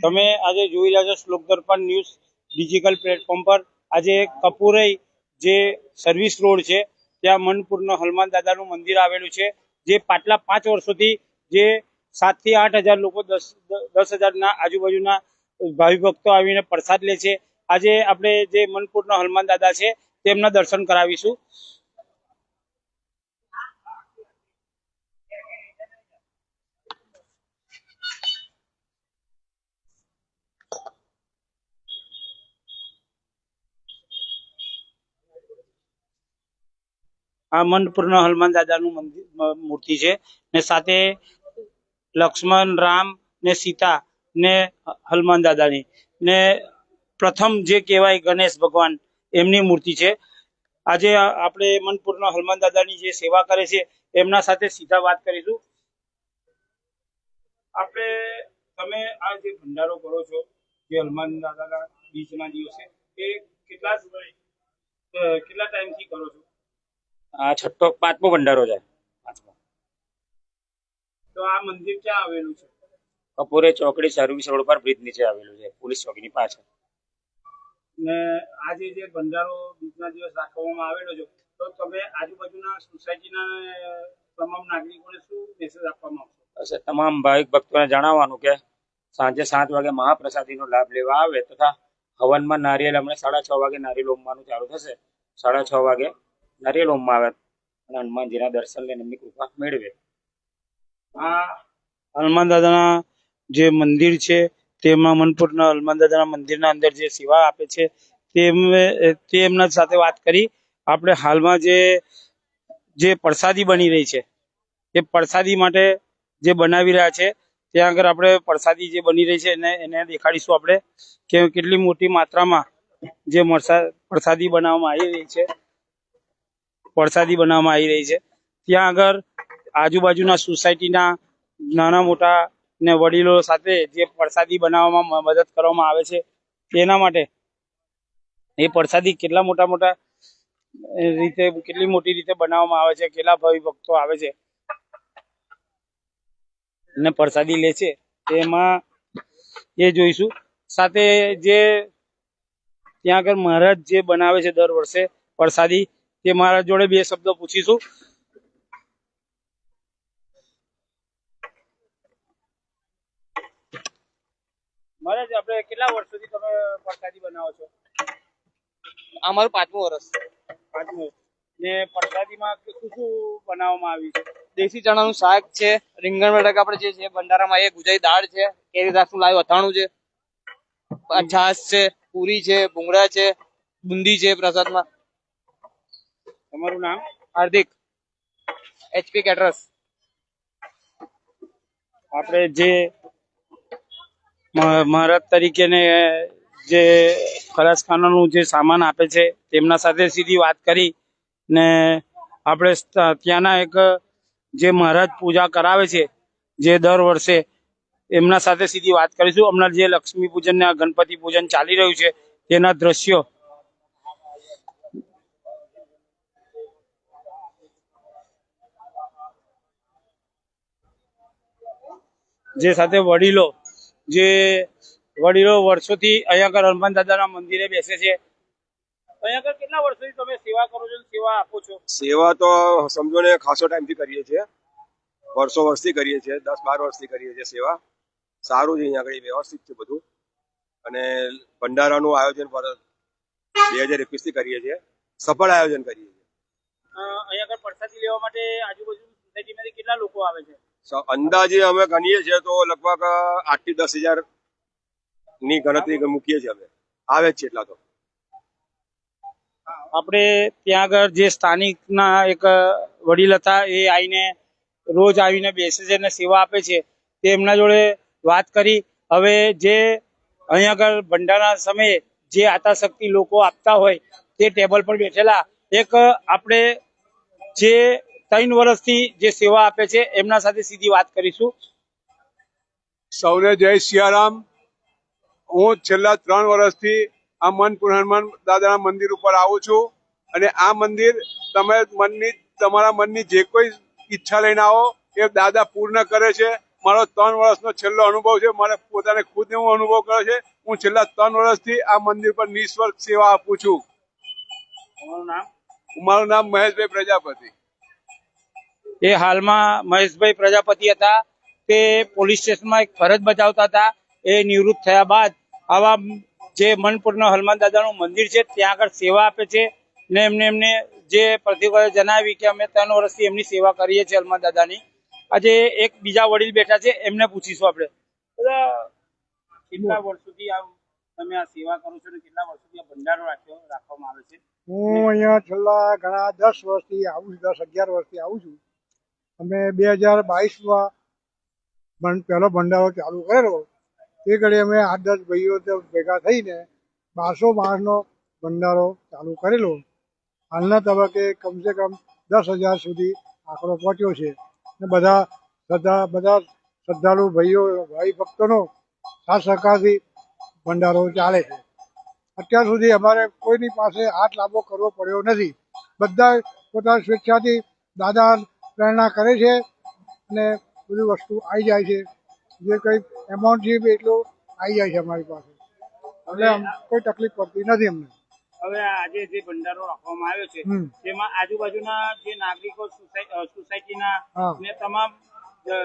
તમે આજે જોઈ રહ્યા છો શ્લોક દર્પણ ન્યૂઝ ડિજિટલ પ્લેટફોર્મ પર આજે કપૂરઈ જે સર્વિસ રોડ છે ત્યાં મનપુરના હનુમાન દાદાનું મંદિર આવેલું છે જે પાછલા 5 વર્ષોથી જે 7 થી 8 હજાર લોકો 10,000ના આજુબાજુના ભાવિ ભક્તો આવીને પ્રસાદ લે છે। આજે આપણે જે મનપુરના હનુમાન દાદા છે તેમના દર્શન કરાવીશું। આ મનપુરના હનુમાન દાદાનું મંદિર મૂર્તિ છે ને સાથે લક્ષ્મણ રામ ને સીતા ને હનુમાન દાદાની ને પ્રથમ જે કહેવાય ગણેશ ભગવાન એમની મૂર્તિ છે। આજે આપણે મનપુરના હનુમાન દાદાની જે સેવા કરે છે એમના સાથે સીધા વાત કરીશું। આપણે તમે આ જે ભંડારો કરો છો જે હનુમાન દાદાના બીજના દિવસે એ કેટલા ટાઈમથી કરો છો? આ છઠ્ઠો પાંચમો ભંડારો છે। તો આ મંદિર ક્યાં આવેલું છે? કપૂરે ચોકડી સર્વિસ રોડ પર બ્રિજ નીચે આવેલું છે, પોલીસ ચોકીની પાછળ। ને આજે જે ભંડારો બીજના દિવસ રાખવામાં આવેલો છે તો તમે આજુબાજુના સોસાયટીના તમામ નાગરિકોને શું મેસેજ આપવા માંગશો? તમામ ભાવિક ભક્તોને જણાવવાનું કે સાંજે 7 વાગે મહાપ્રસાદીનો લાભ લેવા આવે તથા હવનમાં નારિયેળ હમણાં 6:30 વાગે નારિયેળ હોમવાનું ચાલુ થશે। 6:30 વાગે નારિયેળ હોમમાં આવે અને હનુમાનજીના દર્શન લઈને એમની કૃપા મેળવે। આ હનુમાન દાદાના જે મંદિર છે તેમાં મનપુરના હનુમાન દાદાના મંદિરના અંદર જે સેવા આપે છે તે એમના સાથે વાત કરી। આપણે હાલમાં જે પ્રસાદી બની રહી છે એ પ્રસાદી માટે જે બનાવી રહ્યા છે ત્યાં આગળ આપણે પ્રસાદી જે બની રહી છે એને દેખાડીશું આપણે કે કેટલી મોટી માત્રામાં જે પ્રસાદી બનાવવામાં આવી રહી છે ત્યાં આગળ આજુબાજુના સોસાયટીના નાના મોટા ને વડીલો સાથે જે પ્રસાદી બનાવવામાં મદદ કરવામાં આવે છે તેના માટે એ પ્રસાદી કેટલી મોટી રીતે બનાવવામાં આવે છે, કેટલા ભાવિ ભક્તો આવે છે ને પ્રસાદી લે છે તેમાં એ જોઈશું। સાથે જે ત્યાં આગળ મહારાજ જે બનાવે છે દર વર્ષે પ્રસાદી તે મહારાજ જોડે 2 શબ્દો પૂછીશું। મહારાજ, આપણે કેટલા વર્ષોથી તમે પ્રસાદી બનાવો છો? અમારું 5મું વર્ષ। ને પ્રસાદીમાં શું શું બનાવવામાં આવ્યું છે? દેશી ચણાનું શાક છે, રીંગણ બટાકા આપણે જે છે ભંડારામાં, એ ગુજરાતી દાળ છે, કેરી રસનું લાવ્યું અથાણું છે, છાશ છે, પૂરી છે, ભૂંગળા છે, બુંદી છે પ્રસાદમાં। તમારું નામ? હાર્દિક, HP કેટરર્સ। આપણે જે મહારાજ તરીકે ને જે ખલાસખાનાનું જે સામાન આપે છે તેમના સાથે સીધી વાત કરી ને આપણે ત્યાંના એક જે મહારાજ પૂજા કરાવે છે જે દર વર્ષે એમના સાથે સીધી વાત કરીશું। હમણાં જે લક્ષ્મી પૂજન ને ગણપતિ પૂજન ચાલી રહ્યું છે તેના દ્રશ્યો જે સાથે વડીલો વર્ષોથી અહીંયા આગળ હનુમાન દાદાના મંદિરે બેસે છે। અહીંયા આગળ કેટલા વર્ષોથી તમે સેવા કરો છો, સેવા આપો છો? સેવા તો સમજો ને ખાસો ટાઈમથી કરીએ છીએ, વર્ષોથી કરીએ છીએ, 10-12 વર્ષથી કરીએ છીએ સેવા। સારું છે અહીંયા આગળ, વ્યવસ્થિત છે બધું। અને ભંડારાનું આયોજન 2021 થી કરીએ છીએ, સફળ આયોજન કરીએ છીએ। અહીંયા આગળ પ્રસાદી લેવા માટે આજુબાજુ સોસાયટીમાંથી કેટલા લોકો આવે છે? અંદાજે અમે ગણીએ છીએ તો લગભગ 8 થી 10 હજાર ની ગણતરી મૂકીએ છીએ અમે, આવે જ છે એટલા તો। આપણે ત્યાં આગળ જે સ્થાનિકના એક વડીલ હતા એ રોજ આવીને બેસે છે અને સેવા આપે છે તે એમના જોડે વાત કરી। હવે જે અહીંયા આગળ ભંડારા સમયે જે આતાશક્તિ લોકો આપતા હોય તે ટેબલ પર બેઠેલા એક આપણે જે 3 વર્ષથી જે સેવા આપે છે એમના સાથે સીધી વાત કરીશું। સૌને જય સિયારામ। હું છેલ્લા 3 વર્ષથી આ મનપુર હનુમાન દાદાના મંદિર ઉપર આવું છું અને આ મંદિર તમારા મનની જે કોઈ ઈચ્છા લઈને આવો એ દાદા પૂર્ણ કરે છે। મારો 3 વર્ષનો છેલ્લો અનુભવ છે. મને પોતાને ખુદને હું અનુભવ કર્યો છે. હું છેલ્લા 3 વર્ષથી આ મંદિર પર નિસ્વાર્થ સેવા આપું છું. તમારું નામ? મારું નામ મહેશભાઈ પ્રજાપતિ. એ હાલમાં મહેશભાઈ પ્રજાપતિ હતા. તે પોલીસ સ્ટેશનમાં એક ફરજ બજાવતા હતા. એ નિવૃત્ત થયા બાદ આવા જે મનપુરના હનુમાન દાદાનું મંદિર છે ત્યાં આગળ સેવા આપે છે ને એમને જે પ્રતિકોએ જણાવી કે અમે 3 વર્ષથી એમની સેવા કરીએ છીએ હનુમાન દાદાની. આજે એક બીજા વડીલ બેઠા છે, એમને પૂછીશું આપણે. કેટલા વર્ષોથી તમે આ સેવા કરો છો ને કેટલા વર્ષોથી આ ભંડારો રાખવામાં આવે છે? હું અહીંયા છેલ્લા ઘણા 10 વર્ષથી આવું છું, 10-11 વર્ષથી આવું છું. અમે 2022માં પહેલો ભંડારો ચાલુ કરેલો. તે ઘડી અમે 8-10 ભાઈઓ ભેગા થઈને 1200 માણસનો ભંડારો ચાલુ કરેલો. હાલના તબક્કે કમસે કમ 10,000 સુધી આંકડો પહોંચ્યો છે. ને બધા શ્રદ્ધાળુ ભાઈ ભક્તોનો સાથ સહકારથી ભંડારો ચાલે છે. અત્યાર સુધી અમારે કોઈની પાસે હાથ લાંબો કરવો પડ્યો નથી. બધા પોતાની સ્વેચ્છાથી દાદા પ્રેરણા કરે છે અને બધી વસ્તુ આવી જાય છે. જે કંઈ એમાઉન્ટ છે એટલું આવી જાય છે અમારી પાસે, એટલે કોઈ તકલીફ પડતી નથી અમને. હવે આજે જે ભંડારો રાખવામાં આવ્યો છે તેમાં આજુબાજુના જે નાગરિકો સોસાયટીના ને તમામ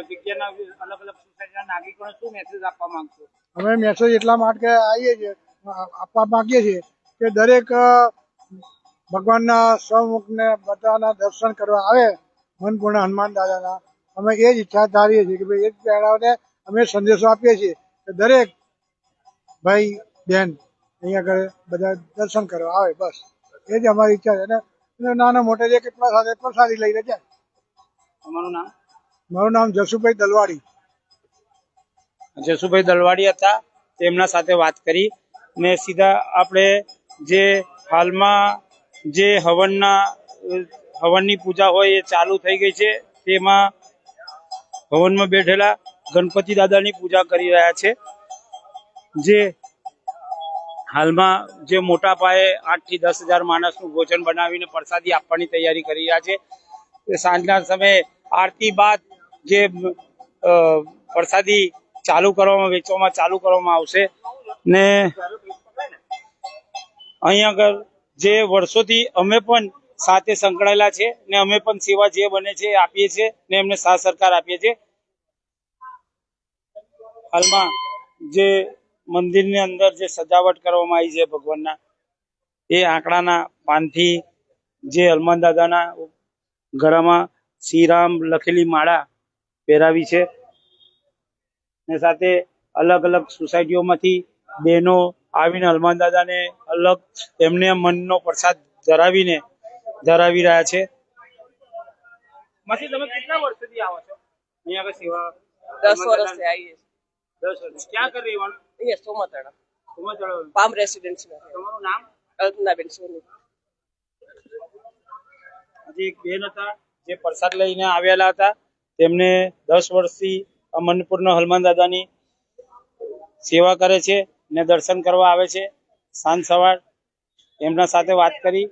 જગ્યાના અલગ અલગ સોસાયટીના નાગરિકોને શું મેસેજ આપવા માંગશો? અમે મેસેજ એટલા માટે આપવા માંગીએ છીએ કે દરેક ભગવાનના સૌમુખને બધાના દર્શન કરવા આવે મનપૂર્ણ હનુમાન દાદાના. અમે એ જ ઈચ્છા ધારીએ છીએ કે ભાઈ એ જ પહેરાવને અમે સંદેશો આપીએ છીએ કે દરેક ભાઈ બહેન અહીંયા આગળ બધા દર્શન કરવા આવે. બસ એ જ અમારી ઈચ્છા છે. અને નાના મોટા જે કે પ્રસાદી લઈને જાય. તમારું નામ? મારું નામ જસુભાઈ દલવાડી. જસુભાઈ દલવાડી હતા. તેમના સાથે વાત કરી ને સીધા આપણે જે હાલમાં જે હવનની પૂજા હોય એ ચાલુ થઈ ગઈ છે. તેમાં હવનમાં બેઠેલા ગણપતિ દાદાની પૂજા કરી રહ્યા છે. જે હાલમાં જે મોટા પાયે 8 થી 10,000 માણસનું ભોજન બનાવીને પ્રસાદી આપવાની તૈયારી કરી રહ્યા છે. સાંજના સમયે આરતી બાદ જે પ્રસાદી વેચવામાં ચાલુ કરવામાં આવશે. ને અહીંયા આગળ જે વર્ષોથી અમે પણ સાથે સંકળાયેલા છે ને અમે પણ સેવા જે બને છે આપીએ છીએ ને એમને સાથ સરકાર આપીએ છીએ. હાલમાં જે મંદિરની અંદર જે સજાવટ કરવામાં આવી છે ભગવાનના, એ આંકડાના પાનથી જે હનુમાન દાદાના ગળામાં શ્રીરામ લખેલી માળા પહેરાવી છે ને સાથે અલગ અલગ સોસાયટીઓમાંથી બહેનો આવીને હનુમાન દાદાને અલગ એમને મનનો પ્રસાદ ધરાવી રહ્યા છે. માસી, તમે કેટલા વર્ષોથી આવો છો અહીંયા આગળ સેવા? 10 વર્ષથી આવીએ 10 વર્ષ. ક્યાં કરી રહેવાનું? છીએ. સોમાતડા સોમાતળા. પામ રેસિડેન્સમાં. તમારું નામ? કલ્પનાબેન સોની. આજે એક બેન હતા જે પ્રસાદ લઈને આવેલા હતા. તેમને 10 વર્ષથી મનપુરના હનુમાન દાદાની સેવા કરે છે ને દર્શન કરવા આવે છે સાંજ સવાર. એમના સાથે વાત કરી.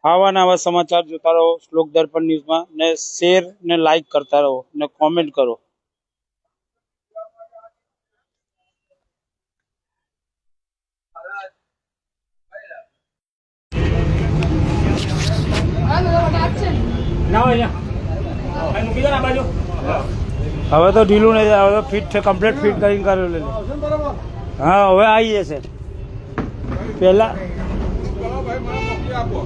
આવા સમાચાર જોતા રહો શ્લોક દર્પણ ન્યૂઝમાં ને શેર ને લાઈક કરતા રહો ને કોમેન્ટ કરો. હવે તો ઢીલું નહીં, હવે તો ફિટ છે, કમ્પ્લીટ ફિટ કરીને કરેલું. હા, હવે આવી જશે. પહેલા ભાઈ મને મોકલી આપો.